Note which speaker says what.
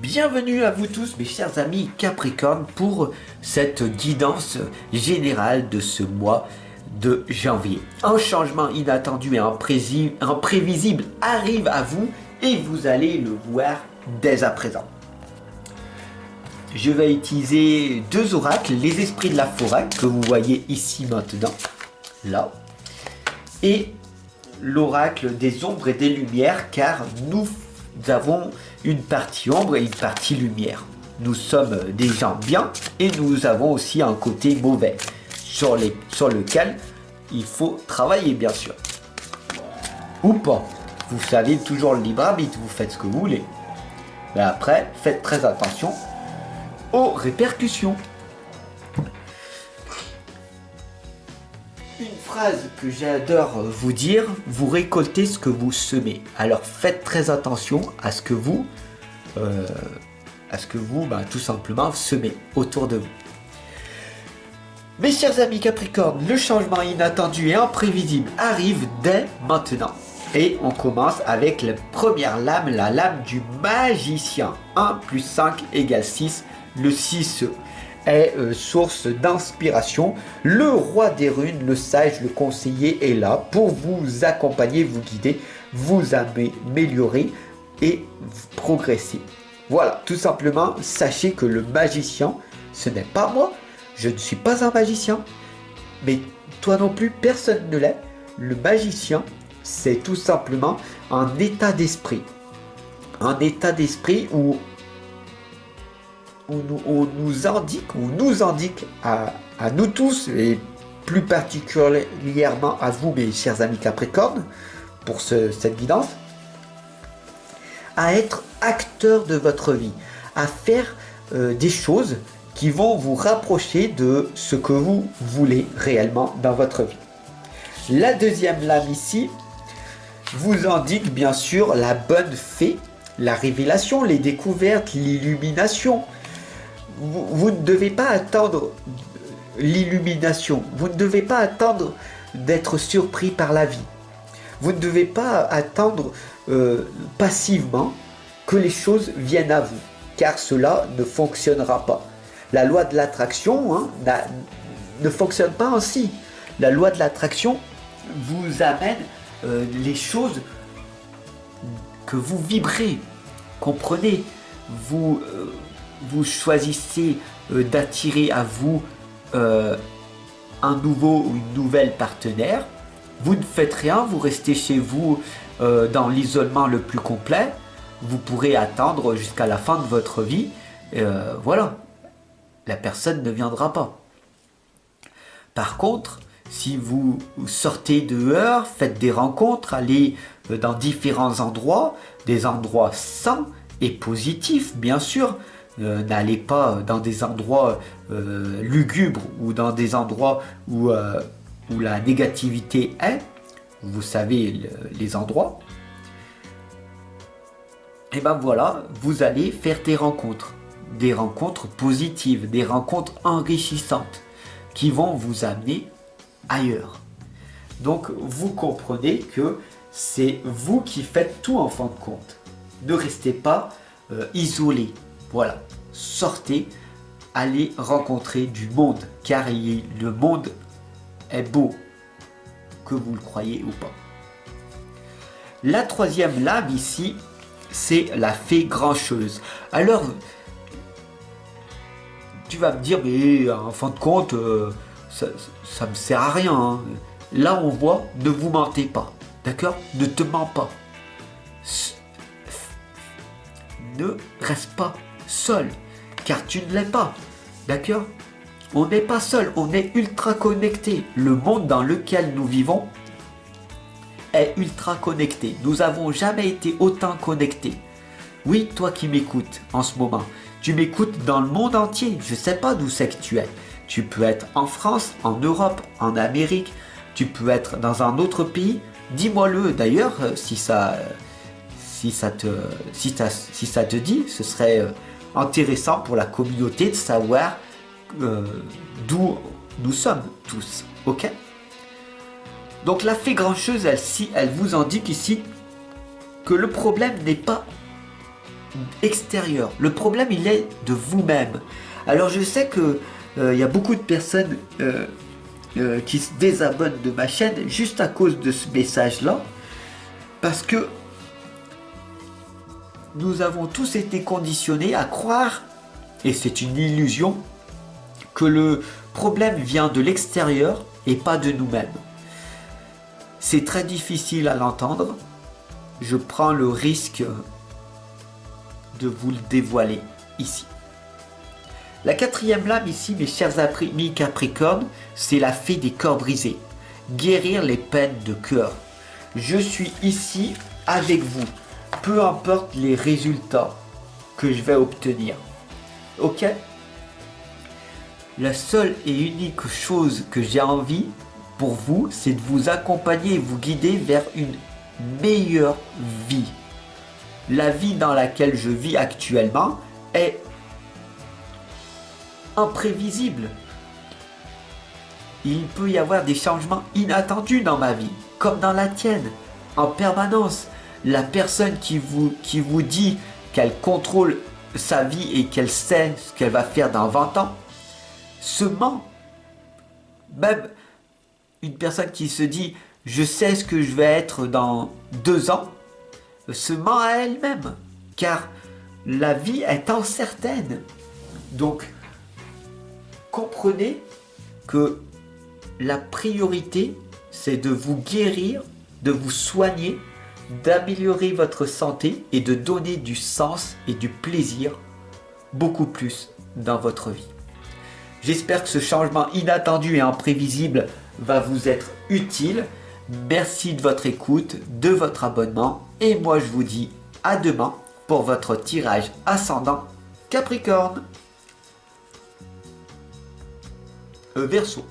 Speaker 1: Bienvenue à vous tous mes chers amis Capricorne pour cette guidance générale de ce mois de janvier. Un changement inattendu et imprévisible arrive à vous et vous allez le voir dès à présent. Je vais utiliser deux oracles, les esprits de la forêt que vous voyez ici maintenant, là, et l'oracle des ombres et des lumières, car nous avons une partie ombre et une partie lumière. Nous sommes des gens bien et nous avons aussi un côté mauvais sur lequel il faut travailler, bien sûr. Ou pas. Vous savez, toujours le libre arbitre, vous faites ce que vous voulez. Mais après, faites très attention aux répercussions. Une phrase que j'adore vous dire, vous récoltez ce que vous semez. Alors faites très attention à ce que vous, tout simplement semez autour de vous. Mes chers amis Capricorne, le changement inattendu et imprévisible arrive dès maintenant. Et on commence avec la première lame, la lame du magicien. 1 plus 5 égale 6. Le 6 est source d'inspiration. Le roi des runes, le sage, le conseiller est là pour vous accompagner, vous guider, vous améliorer et progresser. Voilà, tout simplement, sachez que le magicien, ce n'est pas moi. Je ne suis pas un magicien. Mais toi non plus, personne ne l'est. Le magicien, c'est tout simplement un état d'esprit. Un état d'esprit où on nous indique à nous tous, et plus particulièrement à vous, mes chers amis Capricorne, pour cette guidance, à être acteur de votre vie, à faire des choses qui vont vous rapprocher de ce que vous voulez réellement dans votre vie. La deuxième lame ici vous indique bien sûr la bonne fée, la révélation, les découvertes, l'illumination. Vous ne devez pas attendre l'illumination, vous ne devez pas attendre d'être surpris par la vie. Vous ne devez pas attendre passivement que les choses viennent à vous, car cela ne fonctionnera pas. La loi de l'attraction ne fonctionne pas ainsi. La loi de l'attraction vous amène les choses que vous vibrez. Comprenez, vous choisissez d'attirer à vous un nouveau ou une nouvelle partenaire. Vous ne faites rien, vous restez chez vous dans l'isolement le plus complet. Vous pourrez attendre jusqu'à la fin de votre vie. Voilà, la personne ne viendra pas. Par contre, si vous sortez dehors, faites des rencontres, allez dans différents endroits, des endroits sains et positifs, bien sûr. N'allez pas dans des endroits lugubres ou dans des endroits où la négativité est. Vous savez les endroits. Et ben voilà, vous allez faire des rencontres positives, des rencontres enrichissantes qui vont vous amener ailleurs. Donc vous comprenez que c'est vous qui faites tout en fin de compte. Ne restez pas isolé. Voilà, sortez, allez rencontrer du monde, car le monde est beau, que vous le croyez ou pas. La troisième lame ici, c'est la fée grincheuse. Alors, tu vas me dire, mais en fin de compte, ça me sert à rien. Hein. Là, on voit, ne vous mentez pas, d'accord? Ne te mens pas. Ne reste pas seul, car tu ne l'es pas, d'accord? On n'est pas seul, on est ultra connecté. Le monde dans lequel nous vivons est ultra connecté. Nous n'avons jamais été autant connectés. Oui, toi qui m'écoutes en ce moment, tu m'écoutes dans le monde entier. Je ne sais pas d'où c'est que tu es. Tu peux être en France, en Europe, en Amérique. Tu peux être dans un autre pays. Dis-moi-le d'ailleurs si ça te dit. Ce serait intéressant pour la communauté de savoir d'où nous sommes tous. Ok? Donc la fée grincheuse, elle vous indique ici que le problème n'est pas extérieur. Le problème, il est de vous-même. Alors, je sais que il y a beaucoup de personnes qui se désabonnent de ma chaîne juste à cause de ce message-là, parce que nous avons tous été conditionnés à croire, et c'est une illusion, que le problème vient de l'extérieur et pas de nous-mêmes. C'est très difficile à l'entendre. Je prends le risque de vous le dévoiler ici. La quatrième lame ici, mes chers amis Capricorne, c'est la fée des cœurs brisés. Guérir les peines de cœur. Je suis ici avec vous, peu importe les résultats que je vais obtenir. Ok? La seule et unique chose que j'ai envie pour vous, c'est de vous accompagner et vous guider vers une meilleure vie. La vie dans laquelle je vis actuellement est imprévisible. Il peut y avoir des changements inattendus dans ma vie, comme dans la tienne, en permanence. La personne qui vous dit qu'elle contrôle sa vie et qu'elle sait ce qu'elle va faire dans 20 ans, se ment. Même une personne qui se dit « je sais ce que je vais être dans 2 ans », se ment à elle-même, car la vie est incertaine. Donc, comprenez que la priorité, c'est de vous guérir, de vous soigner, d'améliorer votre santé et de donner du sens et du plaisir beaucoup plus dans votre vie. J'espère que ce changement inattendu et imprévisible va vous être utile. Merci de votre écoute, de votre abonnement et moi je vous dis à demain pour votre tirage ascendant Capricorne. Verseau.